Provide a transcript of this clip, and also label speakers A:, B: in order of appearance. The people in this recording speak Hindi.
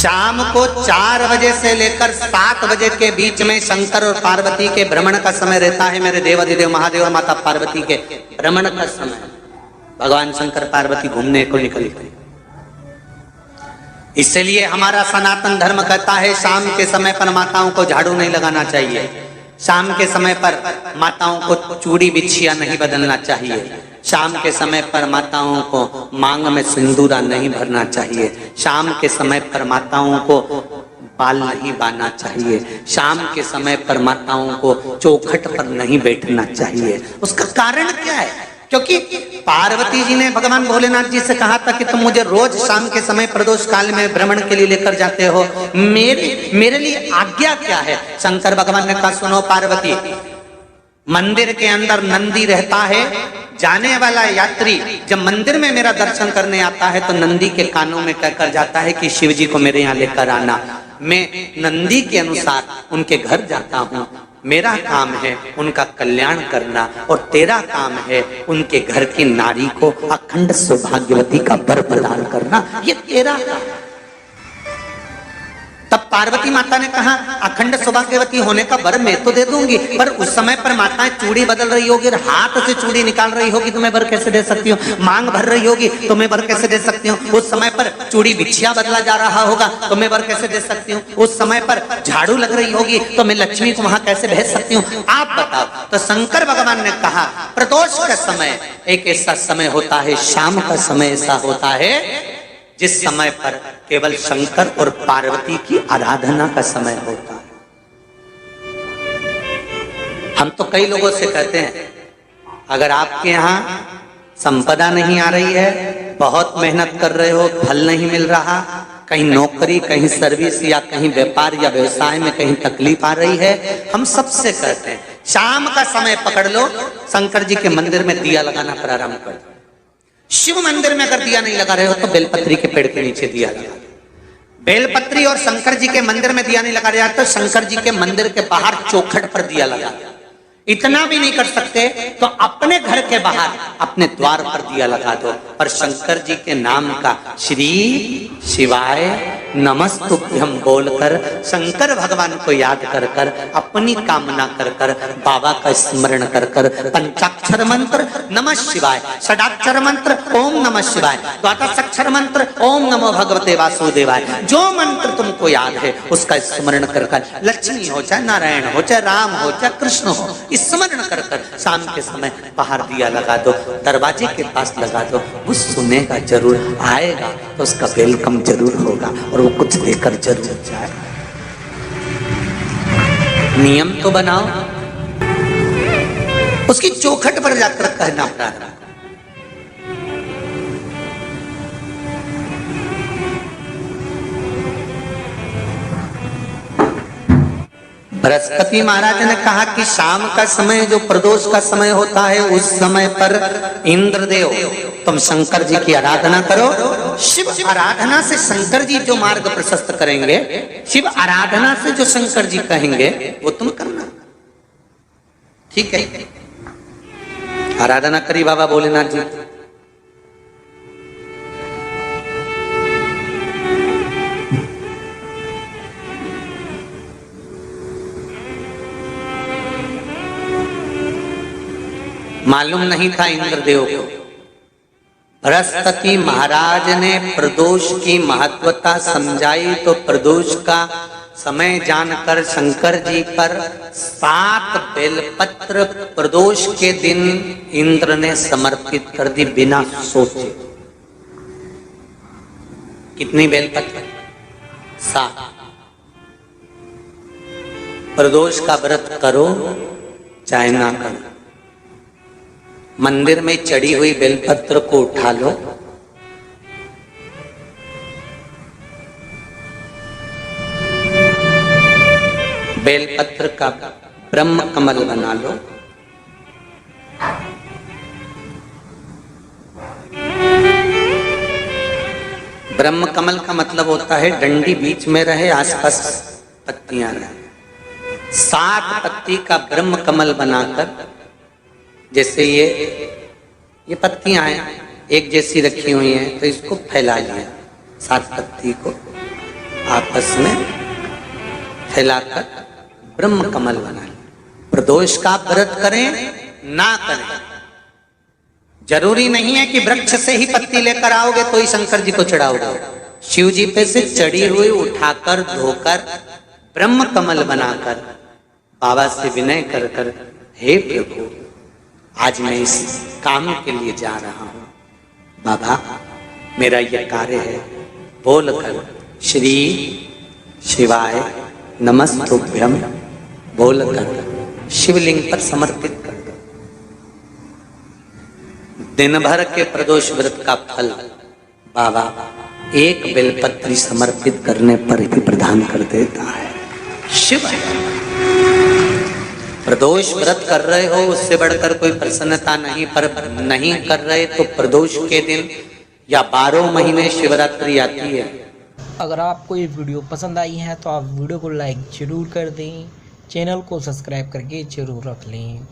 A: शाम को 4 बजे से लेकर 7 बजे के बीच में शंकर और पार्वती के भ्रमण का समय रहता है। मेरे देवाधिदेव महादेव और माता पार्वती के भ्रमण का समय, भगवान शंकर पार्वती घूमने को निकलते। इसलिए हमारा सनातन धर्म कहता है शाम के समय पर माताओं को झाड़ू नहीं लगाना चाहिए, शाम के समय पर माताओं को चूड़ी बिछिया नहीं बदलना चाहिए, शाम के समय पर माताओं को मांग में सिंदूरा नहीं भरना चाहिए, शाम के समय पर माताओं को बाल नहीं बांधना चाहिए, शाम के समय पर माताओं को चौखट पर नहीं बैठना चाहिए। उसका कारण क्या है? क्योंकि पार्वती जी ने भगवान भोलेनाथ जी से कहा था कि तुम मुझे रोज शाम के समय प्रदोष काल में भ्रमण के लिए लेकर जाते हो, मेरे लिए आज्ञा क्या है? शंकर भगवान ने कहा सुनो पार्वती, मंदिर के अंदर नंदी रहता है, जाने वाला यात्री जब मंदिर में मेरा दर्शन करने आता है तो नंदी के कानों में कहकर जाता है कि शिव जी को मेरे यहाँ लेकर आना। मैं नंदी के अनुसार उनके घर जाता हूँ, मेरा काम है उनका कल्याण करना और तेरा काम है उनके घर की नारी को अखंड सौभाग्यवती का वर प्रदान करना, ये तेरा काम। तब पार्वती माता ने कहा अखंड सौभाग्यवती होने का वर मैं तो दे दूंगी, पर उस समय पर माताएं चूड़ी बदल रही होगी, हाथ से चूड़ी निकाल रही होगी तो मैं वर कैसे दे सकती हूँ? मांग भर रही होगी तो मैं वर कैसे दे सकती हूँ? उस समय पर चूड़ी बिछिया बदला जा रहा होगा तो मैं वर कैसे दे सकती हूँ? उस समय पर झाड़ू लग रही होगी तो मैं लक्ष्मी को वहां कैसे भेज सकती हूँ? आप बताओ। तो शंकर भगवान ने कहा प्रदोष का समय एक ऐसा समय होता है, शाम का समय ऐसा होता है जिस समय पर केवल शंकर और पार्वती की आराधना का समय होता है। हम तो कई लोगों से कहते हैं अगर आपके यहाँ संपदा नहीं आ रही है, बहुत मेहनत कर रहे हो, फल नहीं मिल रहा, कहीं नौकरी, कहीं सर्विस या कहीं व्यापार या व्यवसाय में कहीं तकलीफ आ रही है, हम सबसे कहते हैं शाम का समय पकड़ लो, शंकर जी के मंदिर में दिया लगाना प्रारंभ कर दो। शिव मंदिर में अगर दिया नहीं लगा रहे हो तो बेलपत्री के पेड़ के नीचे दिया लगा। बेलपत्री और शंकर जी के मंदिर में दिया नहीं लगा रहा तो शंकर जी के मंदिर के बाहर चौखट पर दिया लगा। इतना भी नहीं कर सकते तो अपने घर के बाहर अपने द्वार पर दिया लगा दो, पर शंकर जी के नाम का श्री शिवाय नमस्तुभ्यम बोलकर शंकर भगवान को याद कर कर अपनी कामना कर कर बाबा का स्मरण कर कर पंचाक्षर मंत्र नमः शिवाय, षडाक्षर मंत्र ओम नमः शिवाय, द्वादशाक्षर मंत्र ओम नमो भगवते वासुदेवाय, जो मंत्र तुमको याद है उसका स्मरण कर कर लक्ष्मी हो चाहे नारायण हो चाहे राम हो चाहे कृष्ण हो स्मरण कर कर शाम के समय बाहर दिया लगा दो, दरवाजे के पास लगा दो। वो सुनेगा जरूर, आएगा तो उसका वेलकम जरूर होगा और वो कुछ देकर जरूर जाएगा। नियम तो बनाओ, उसकी चौखट पर जाकर कहना प्रारंभ। बृहस्पति महाराज ने कहा कि शाम का समय जो प्रदोष का समय होता है उस समय पर इंद्रदेव तुम शंकर जी की आराधना करो। शिव आराधना से शंकर जी जो मार्ग प्रशस्त करेंगे, शिव आराधना से जो शंकर जी कहेंगे वो तुम करना, ठीक है? आराधना करी बाबा भोलेनाथ जी। मालूम नहीं था इंद्रदेव को। बृहस्पति महाराज ने प्रदोष की महत्वता समझाई तो प्रदोष का समय जानकर शंकर जी पर 7 बेलपत्र प्रदोष के दिन इंद्र ने समर्पित कर दी बिना सोचे। कितनी बेलपत्र? 7। प्रदोष का व्रत करो चाहे ना करो, मंदिर में चढ़ी हुई बेलपत्र को उठा लो, बेलपत्र का ब्रह्म कमल बना लो, ब्रह्म कमल का मतलब होता है डंडी बीच में रहे, आसपास पत्तियां रहे। 7 पत्ती का ब्रह्म कमल बनाकर, जैसे ये पत्तियां हैं एक जैसी रखी हुई हैं तो इसको फैला लिया 7 पत्ती को, आपस में फैलाकर ब्रह्म कमल बना लें। प्रदोष का व्रत करें ना करें, जरूरी नहीं है कि वृक्ष से ही पत्ती लेकर आओगे तो ही शंकर जी को चढ़ाओगे। शिव जी पे से चढ़ी हुई उठाकर धोकर ब्रह्म कमल बनाकर बाबा से विनय कर कर, हे प्रभु आज मैं इस काम के लिए जा रहा हूं, बाबा मेरा यह कार्य है, बोलकर श्री शिवाय नमस्तुभ्यम बोलकर शिवलिंग पर समर्पित कर दो। दिन भर के प्रदोष व्रत का फल बाबा एक बेलपत्री समर्पित करने पर ही प्रदान कर देता है। शिव प्रदोष व्रत कर रहे हो उससे बढ़कर कोई प्रसन्नता नहीं, पर नहीं कर रहे तो प्रदोष के दिन या 12 महीने शिवरात्रि आती है।
B: अगर आपको ये वीडियो पसंद आई है तो आप वीडियो को लाइक जरूर कर दें, चैनल को सब्सक्राइब करके जरूर रख लें।